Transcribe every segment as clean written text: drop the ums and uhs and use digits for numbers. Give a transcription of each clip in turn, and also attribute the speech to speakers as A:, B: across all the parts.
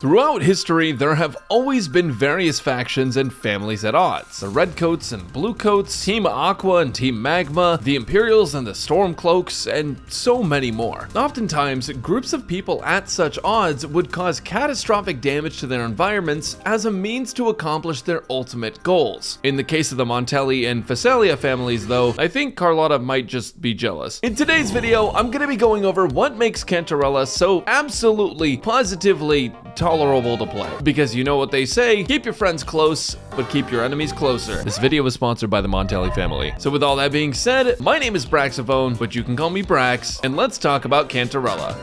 A: Throughout history, there have always been various factions and families at odds. The Redcoats and Bluecoats, Team Aqua and Team Magma, the Imperials and the Stormcloaks, and so many more. Oftentimes, groups of people at such odds would cause catastrophic damage to their environments as a means to accomplish their ultimate goals. In the case of the Montelli and Phasalia families though, I think Carlotta might just be jealous. In today's video, I'm going to be going over what makes Cantarella so absolutely, positively tolerable to play. Because you know what they say, keep your friends close, but keep your enemies closer. This video was sponsored by the Montelli family. So with all that being said, my name is Braxophone, but you can call me Brax, and let's talk about Cantarella.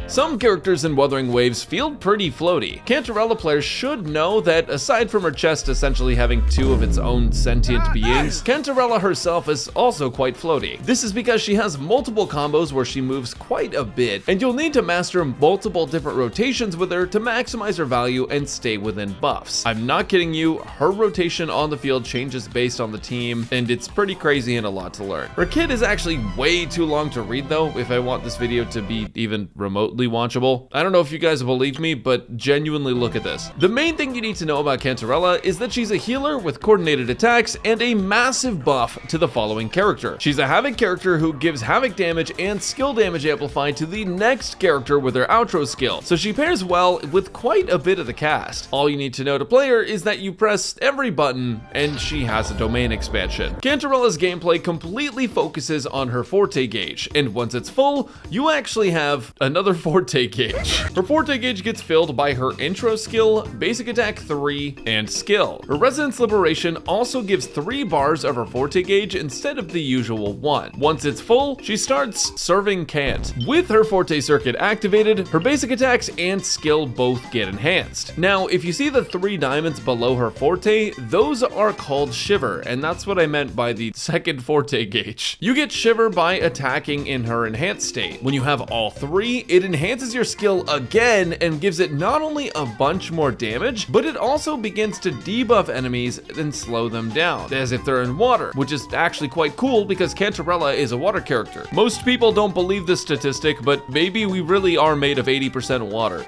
A: Some characters in Wuthering Waves feel pretty floaty. Cantarella players should know that aside from her chest essentially having two of its own sentient beings, Cantarella herself is also quite floaty. This is because she has multiple combos where she moves quite a bit, and you'll need to master multiple different rotations with her to maximize her value and stay within buffs. I'm not kidding you, her rotation on the field changes based on the team, and it's pretty crazy and a lot to learn. Her kit is actually way too long to read though, if I want this video to be even remotely watchable. I don't know if you guys believe me, but genuinely look at this. The main thing you need to know about Cantarella is that she's a healer with coordinated attacks and a massive buff to the following character. She's a Havoc character who gives Havoc damage and skill damage amplified to the next character with her outro skill, so she pairs well with quite a bit of the cast. All you need to know to play her is that you press every button and she has a domain expansion. Cantarella's gameplay completely focuses on her Forte gauge, and once it's full, you actually have another Forte gauge. Her Forte gauge gets filled by her intro skill, basic attack 3, and skill. Her Resonance Liberation also gives 3 bars of her Forte gauge instead of the usual 1. Once it's full, she starts serving Cant. With her Forte circuit activated, her basic attacks and skill both get enhanced. Now, if you see the 3 diamonds below her Forte, those are called Shiver, and that's what I meant by the second Forte gauge. You get Shiver by attacking in her enhanced state. When you have all 3, it enhances your skill again and gives it not only a bunch more damage, but it also begins to debuff enemies and slow them down, as if they're in water, which is actually quite cool because Cantarella is a water character. Most people don't believe this statistic, but maybe we really are made of 80% water.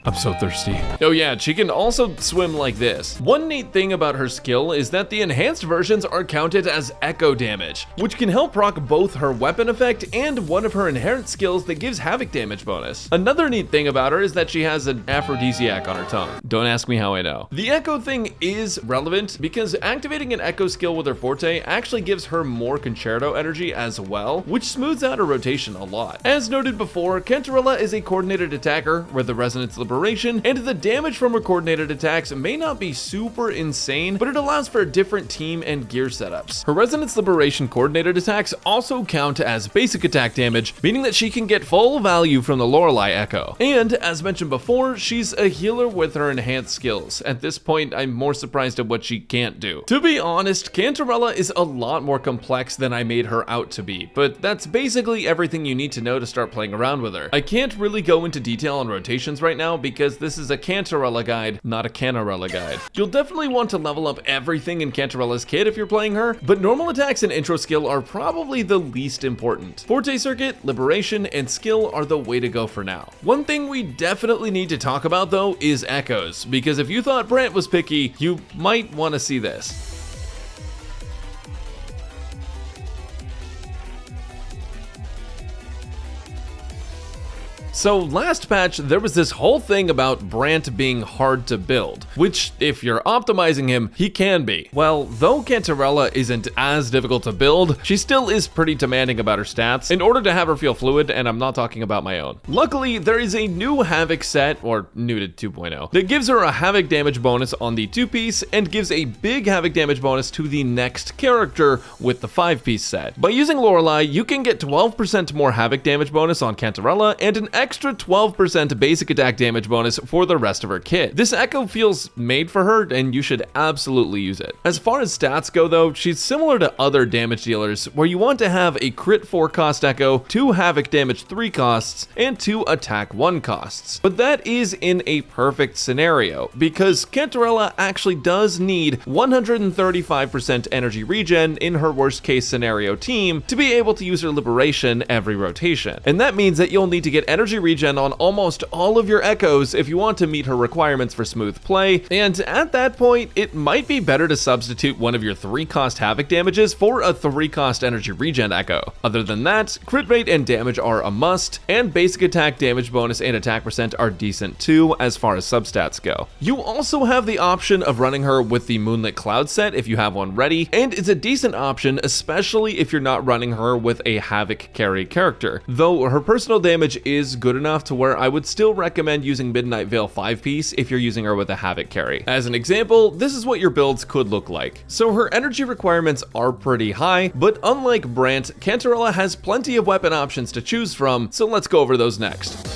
A: I'm so thirsty. Oh yeah, she can also swim like this. One neat thing about her skill is that the enhanced versions are counted as echo damage, which can help proc both her weapon effect and one of her inherent skills that gives Havoc damage bonus. Another neat thing about her is that she has an aphrodisiac on her tongue. Don't ask me how I know. The echo thing is relevant because activating an echo skill with her Forte actually gives her more concerto energy as well, which smooths out her rotation a lot. As noted before, Cantarella is a coordinated attacker with the Resonance Liberation, and the damage from her coordinated attacks may not be super insane, but it allows for different team and gear setups. Her Resonance Liberation coordinated attacks also count as basic attack damage, meaning that she can get full value from the Lorelei Echo. And as mentioned before, she's a healer with her enhanced skills. At this point, I'm more surprised at what she can't do. To be honest, Cantarella is a lot more complex than I made her out to be, but that's basically everything you need to know to start playing around with her. I can't really go into detail on rotations right now because this is a Cantarella guide, not a Cantarella guide. You'll definitely want to level up everything in Cantarella's kit if you're playing her, but normal attacks and intro skill are probably the least important. Forte circuit, liberation, and skill are the way to go for now. One thing we definitely need to talk about though is echoes, because if you thought Brant was picky, you might want to see this. So last patch, there was this whole thing about Brant being hard to build, which if you're optimizing him, he can be. Well, though Cantarella isn't as difficult to build, she still is pretty demanding about her stats in order to have her feel fluid, and I'm not talking about my own. Luckily, there is a new Havoc set, or new to 2.0, that gives her a Havoc damage bonus on the 2-piece and gives a big Havoc damage bonus to the next character with the 5-piece set. By using Lorelei, you can get 12% more Havoc damage bonus on Cantarella and an extra extra 12% basic attack damage bonus for the rest of her kit. This echo feels made for her, and you should absolutely use it. As far as stats go though, she's similar to other damage dealers, where you want to have a crit 4 cost echo, 2 havoc damage 3 costs, and 2 attack 1 costs. But that is in a perfect scenario, because Cantarella actually does need 135% energy regen in her worst case scenario team to be able to use her liberation every rotation. And that means that you'll need to get energy regen on almost all of your echoes if you want to meet her requirements for smooth play, and at that point, it might be better to substitute one of your 3 cost havoc damages for a 3 cost energy regen echo. Other than that, crit rate and damage are a must, and basic attack damage bonus and attack percent are decent too as far as substats go. You also have the option of running her with the Moonlit Cloud set if you have one ready, and it's a decent option especially if you're not running her with a havoc carry character, though her personal damage is good enough to where I would still recommend using Midnight Veil 5-piece if you're using her with a havoc carry. As an example, this is what your builds could look like. So her energy requirements are pretty high, but unlike Brant, Cantarella has plenty of weapon options to choose from, so let's go over those next.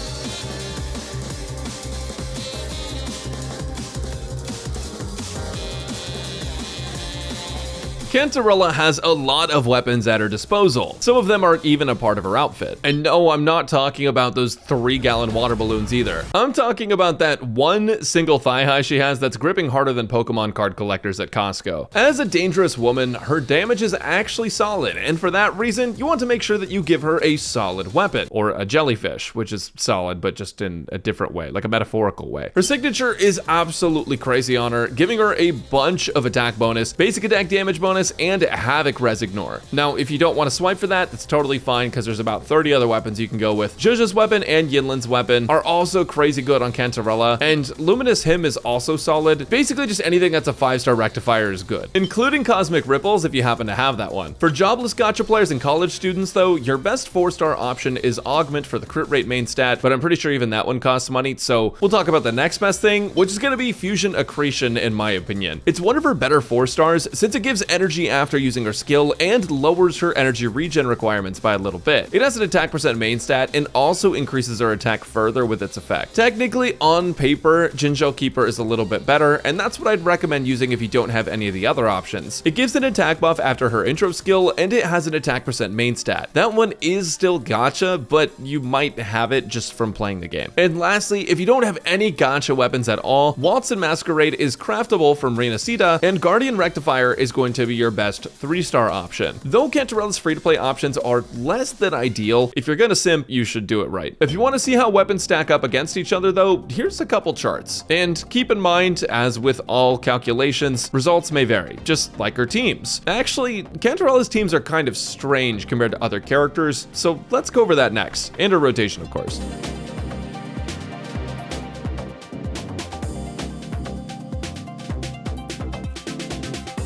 A: Cantarella has a lot of weapons at her disposal. Some of them aren't even a part of her outfit. And no, I'm not talking about those 3-gallon water balloons either. I'm talking about that one single thigh high she has that's gripping harder than Pokemon card collectors at Costco. As a dangerous woman, her damage is actually solid, and for that reason, you want to make sure that you give her a solid weapon, or a jellyfish, which is solid, but just in a different way, like a metaphorical way. Her signature is absolutely crazy on her, giving her a bunch of attack bonus, basic attack damage bonus, and Havoc Resignor. Now, if you don't want to swipe for that, that's totally fine because there's about 30 other weapons you can go with. Zhuzh's weapon and Yinlin's weapon are also crazy good on Cantarella, and Luminous Hymn is also solid. Basically, just anything that's a 5-star rectifier is good, including Cosmic Ripples if you happen to have that one. For jobless gacha players and college students though, your best 4-star option is Augment for the crit rate main stat, but I'm pretty sure even that one costs money, so we'll talk about the next best thing, which is going to be Fusion Accretion in my opinion. It's one of her better 4-stars since it gives energy after using her skill and lowers her energy regen requirements by a little bit. It has an attack percent main stat and also increases her attack further with its effect. Technically, on paper, Jinzhou Keeper is a little bit better, and that's what I'd recommend using if you don't have any of the other options. It gives an attack buff after her intro skill, and it has an attack percent main stat. That one is still gacha, but you might have it just from playing the game. And lastly, if you don't have any gacha weapons at all, Waltz and Masquerade is craftable from Renacita, and Guardian Rectifier is going to be your best 3-star option. Though Cantarella's free-to-play options are less than ideal, if you're gonna simp, you should do it right. If you want to see how weapons stack up against each other though, here's a couple charts. And keep in mind, as with all calculations, results may vary, just like her teams. Actually, Cantarella's teams are kind of strange compared to other characters, so let's go over that next. And her rotation, of course.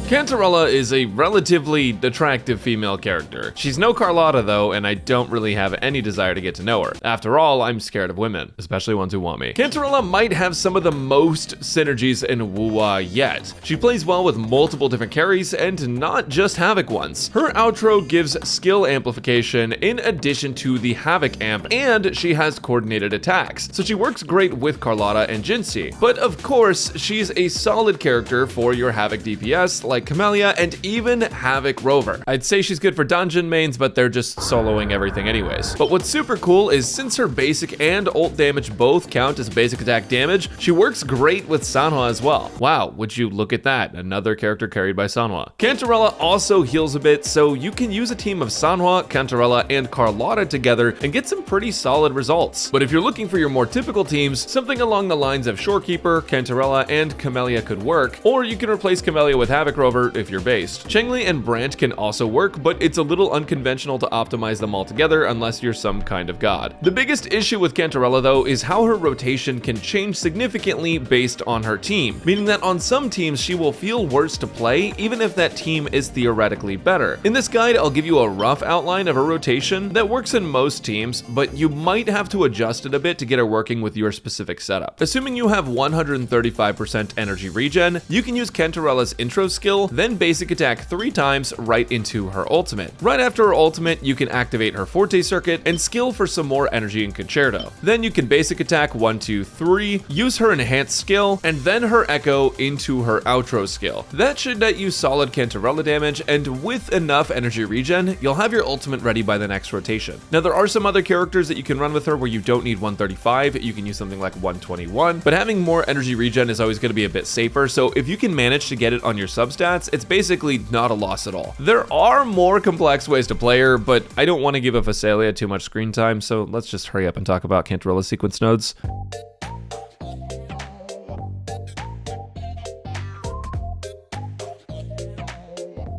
A: Cantarella is a relatively attractive female character. She's no Carlotta though, and I don't really have any desire to get to know her. After all, I'm scared of women, especially ones who want me. Cantarella might have some of the most synergies in wuwa yet. She plays well with multiple different carries and not just Havoc ones. Her outro gives skill amplification in addition to the Havoc amp, and she has coordinated attacks, so she works great with Carlotta and Jinxie. But of course, she's a solid character for your Havoc DPS like Camellia and even Havoc Rover. I'd say she's good for dungeon mains, but they're just soloing everything anyways. But what's super cool is since her basic and ult damage both count as basic attack damage, she works great with Sanhua as well. Wow, would you look at that? Another character carried by Sanhua. Cantarella also heals a bit, so you can use a team of Sanhua, Cantarella, and Carlotta together and get some pretty solid results. But if you're looking for your more typical teams, something along the lines of Shorekeeper, Cantarella, and Camellia could work, or you can replace Camellia with Havoc Rover if you're based. Chengli and Brant can also work, but it's a little unconventional to optimize them all together unless you're some kind of god. The biggest issue with Cantarella though is how her rotation can change significantly based on her team, meaning that on some teams she will feel worse to play even if that team is theoretically better. In this guide, I'll give you a rough outline of her rotation that works in most teams, but you might have to adjust it a bit to get her working with your specific setup. Assuming you have 135% energy regen, you can use Cantarella's intro skill skill, then basic attack 3 times right into her ultimate. Right after her ultimate, you can activate her Forte circuit and skill for some more energy in Concerto. Then you can basic attack 1, 2, 3, use her enhanced skill, and then her echo into her outro skill. That should net you solid Cantarella damage, and with enough energy regen, you'll have your ultimate ready by the next rotation. Now there are some other characters that you can run with her where you don't need 135, you can use something like 121, but having more energy regen is always going to be a bit safer, so if you can manage to get it on your substats, it's basically not a loss at all. There are more complex ways to play her, but I don't want to give a Phasalia too much screen time, so let's just hurry up and talk about Cantarella sequence nodes.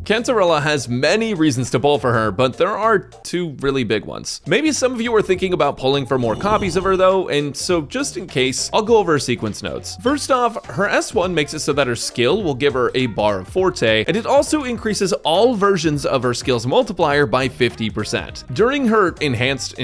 A: Cantarella has many reasons to pull for her, but there are 2 really big ones. Maybe some of you are thinking about pulling for more copies of her though, and so just in case, I'll go over her sequence nodes. First off, her S1 makes it so that her skill will give her a bar of Forte, and it also increases all versions of her skill's multiplier by 50%. During her enhanced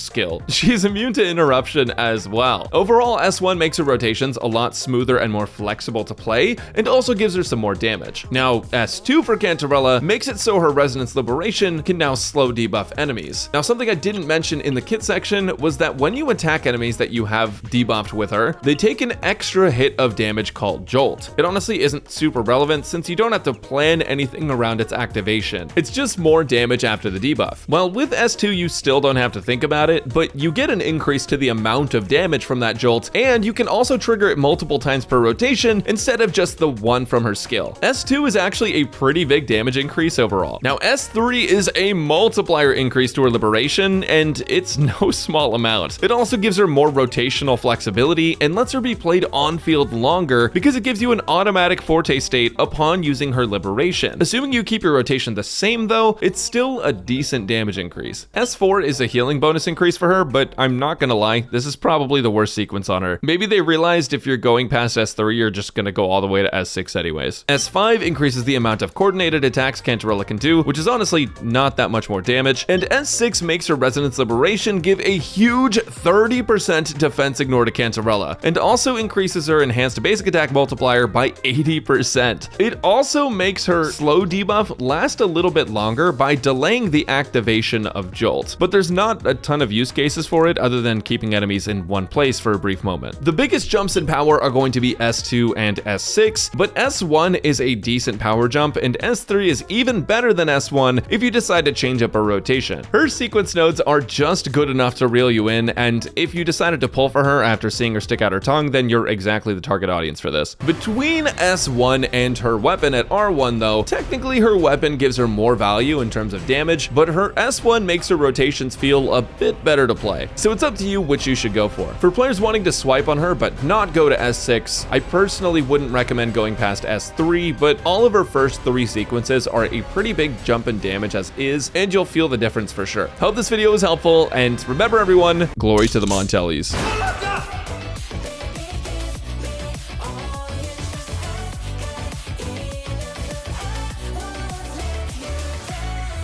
A: skill, she's immune to interruption as well. Overall, S1 makes her rotations a lot smoother and more flexible to play, and also gives her some more damage. Now, S2 for Cantarella makes it so her Resonance Liberation can now slow debuff enemies. Now, something I didn't mention in the kit section was that when you attack enemies that you have debuffed with her, they take an extra hit of damage called Jolt. It honestly isn't super relevant since you don't have to plan anything around its activation. It's just more damage after the debuff. While with S2 you still don't have to think about it, but you get an increase to the amount of damage from that Jolt, and you can also trigger it multiple times per rotation instead of just the one from her skill. S2 is actually a pretty big damage increase overall. Now S3 is a multiplier increase to her liberation, and it's no small amount. It also gives her more rotational flexibility and lets her be played on field longer because it gives you an automatic Forte state upon using her liberation. Assuming you keep your rotation the same though, it's still a decent damage increase. S4 is a healing bonus increase for her, but I'm not gonna lie, this is probably the worst sequence on her. Maybe they realized if you're going past S3, you're just gonna go all the way to S6 anyways. S5 increases the amount of coordinated attacks Cantarella can do, which is honestly not that much more damage, and S6 makes her Resonance Liberation give a huge 30% defense ignore to Cantarella, and also increases her enhanced basic attack multiplier by 80%. It also makes her slow debuff last a little bit longer by delaying the activation of Jolt, but there's not a ton of use cases for it other than keeping enemies in one place for a brief moment. The biggest jumps in power are going to be S2 and S6, but S1 is a decent power jump, and S3 is even better than S1 if you decide to change up her rotation. Her sequence nodes are just good enough to reel you in, and if you decided to pull for her after seeing her stick out her tongue, then you're exactly the target audience for this. Between S1 and her weapon at R1 though, technically her weapon gives her more value in terms of damage, but her S1 makes her rotations feel a bit better to play. So it's up to you which you should go for. For players wanting to swipe on her but not go to S6, I personally wouldn't recommend going past S3, but all of her first 3 sequences are a pretty big jump in damage as is, and you'll feel the difference for sure. Hope this video was helpful, and remember everyone, glory to the Montellis.